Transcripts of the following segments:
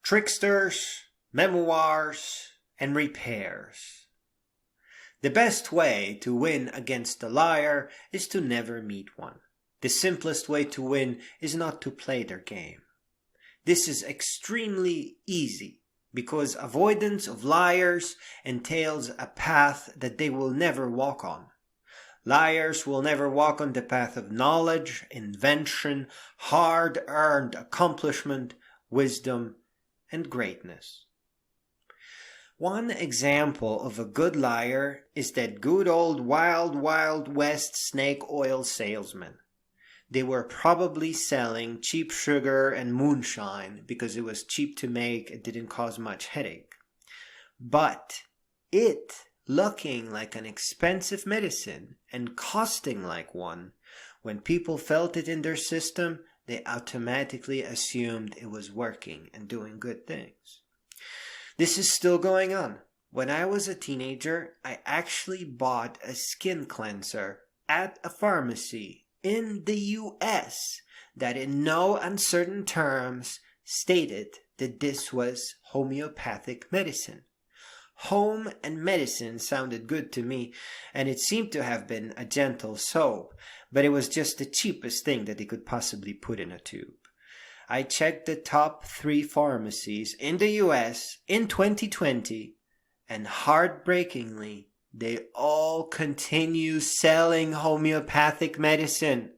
Tricksters, Memoirs, and Repairs. The best way to win against a liar is to never meet one. The simplest way to win is not to play their game. This is extremely easy because avoidance of liars entails a path that they will never walk on. Liars will never walk on the path of knowledge, invention, hard-earned accomplishment, wisdom, and greatness. One example of a good liar is that good old Wild West snake oil salesman. They were probably selling cheap sugar and moonshine because it was cheap to make, it didn't cause much headache. But it, looking like an expensive medicine and costing like one, when people felt it in their system, they automatically assumed it was working and doing good things. This is still going on. When I was a teenager, I actually bought a skin cleanser at a pharmacy in the US that in no uncertain terms stated that this was homeopathic medicine. Home and medicine sounded good to me, and it seemed to have been a gentle soap, but it was just the cheapest thing that they could possibly put in a tube. I checked the top 3 pharmacies in the US in 2020, and heartbreakingly, they all continue selling homeopathic medicine.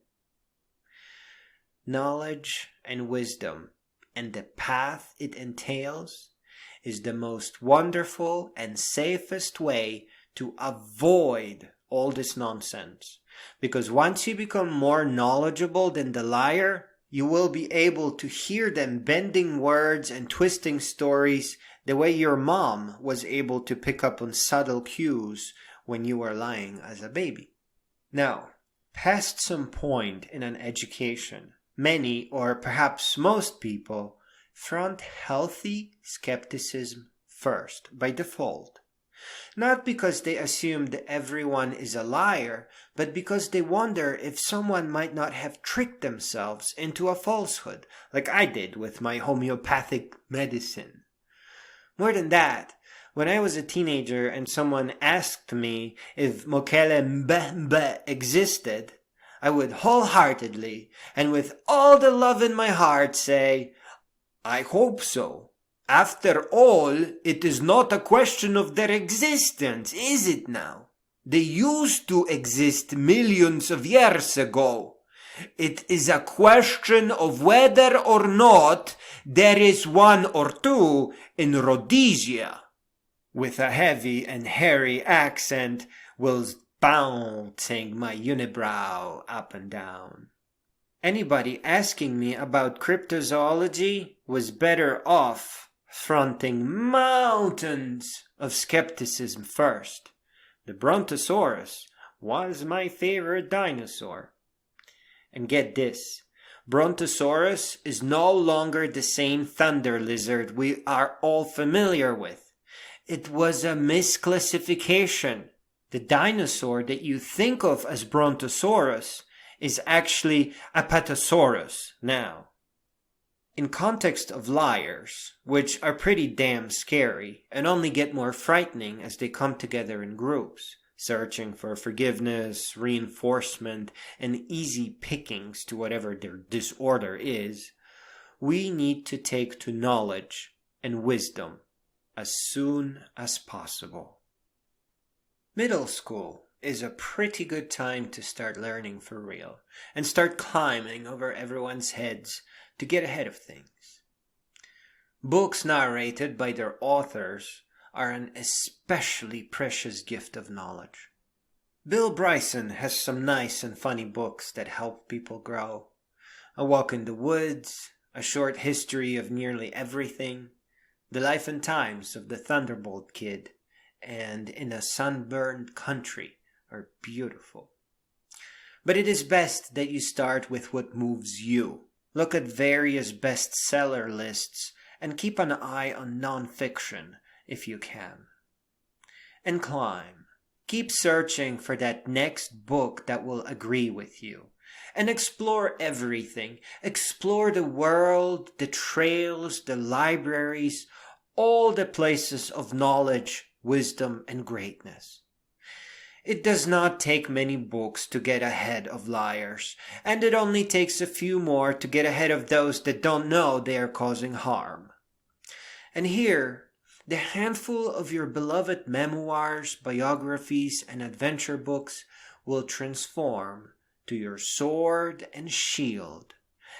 Knowledge and wisdom, and the path it entails, is the most wonderful and safest way to avoid all this nonsense. Because once you become more knowledgeable than the liar, you will be able to hear them bending words and twisting stories the way your mom was able to pick up on subtle cues when you were lying as a baby. Now, past some point in an education, many or perhaps most people front healthy skepticism first, by default. Not because they assume that everyone is a liar, but because they wonder if someone might not have tricked themselves into a falsehood, like I did with my homeopathic medicine. More than that, when I was a teenager and someone asked me if Mokele Mbembe existed, I would wholeheartedly and with all the love in my heart say, I hope so. After all, it is not a question of their existence, is it now? They used to exist millions of years ago. It is a question of whether or not there is one or two in Rhodesia. With a heavy and hairy accent, was bouncing my unibrow up and down. Anybody asking me about cryptozoology was better off fronting mountains of skepticism first. The Brontosaurus was my favorite dinosaur. And get this, Brontosaurus is no longer the same thunder lizard we are all familiar with. It was a misclassification. The dinosaur that you think of as Brontosaurus is actually Apatosaurus now. In context of liars, which are pretty damn scary and only get more frightening as they come together in groups, searching for forgiveness, reinforcement, and easy pickings to whatever their disorder is, we need to take to knowledge and wisdom as soon as possible. Middle school is a pretty good time to start learning for real and start climbing over everyone's heads to get ahead of things. Books narrated by their authors are an especially precious gift of knowledge. Bill Bryson has some nice and funny books that help people grow. A Walk in the Woods, A Short History of Nearly Everything, The Life and Times of the Thunderbolt Kid, and In a Sunburned Country are beautiful. But it is best that you start with what moves you. Look at various bestseller lists and keep an eye on nonfiction if you can. And climb. Keep searching for that next book that will agree with you. and explore everything. Explore the world, the trails, the libraries, all the places of knowledge, wisdom, and greatness. It does not take many books to get ahead of liars, and it only takes a few more to get ahead of those that don't know they are causing harm. And here, the handful of your beloved memoirs, biographies, and adventure books will transform to your sword and shield,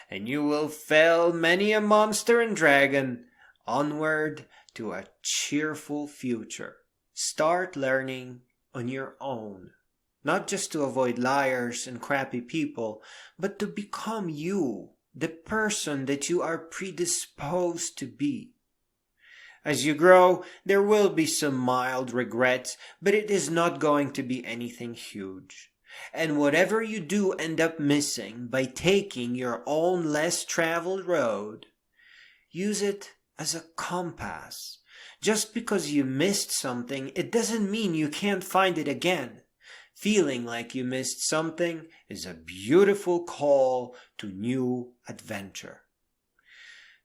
and you will fell many a monster and dragon onward to a cheerful future. Start learning on your own, not just to avoid liars and crappy people, but to become you, the person that you are predisposed to be. As you grow, there will be some mild regrets, but it is not going to be anything huge. And whatever you do end up missing by taking your own less traveled road, use it as a compass. Just because you missed something, it doesn't mean you can't find it again. Feeling like you missed something is a beautiful call to new adventure.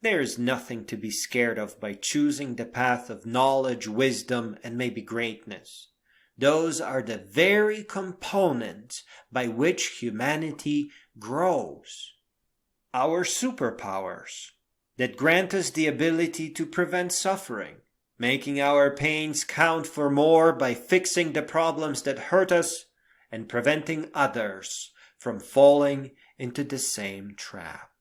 There is nothing to be scared of by choosing the path of knowledge, wisdom, and maybe greatness. Those are the very components by which humanity grows. Our superpowers that grant us the ability to prevent suffering, making our pains count for more by fixing the problems that hurt us and preventing others from falling into the same trap.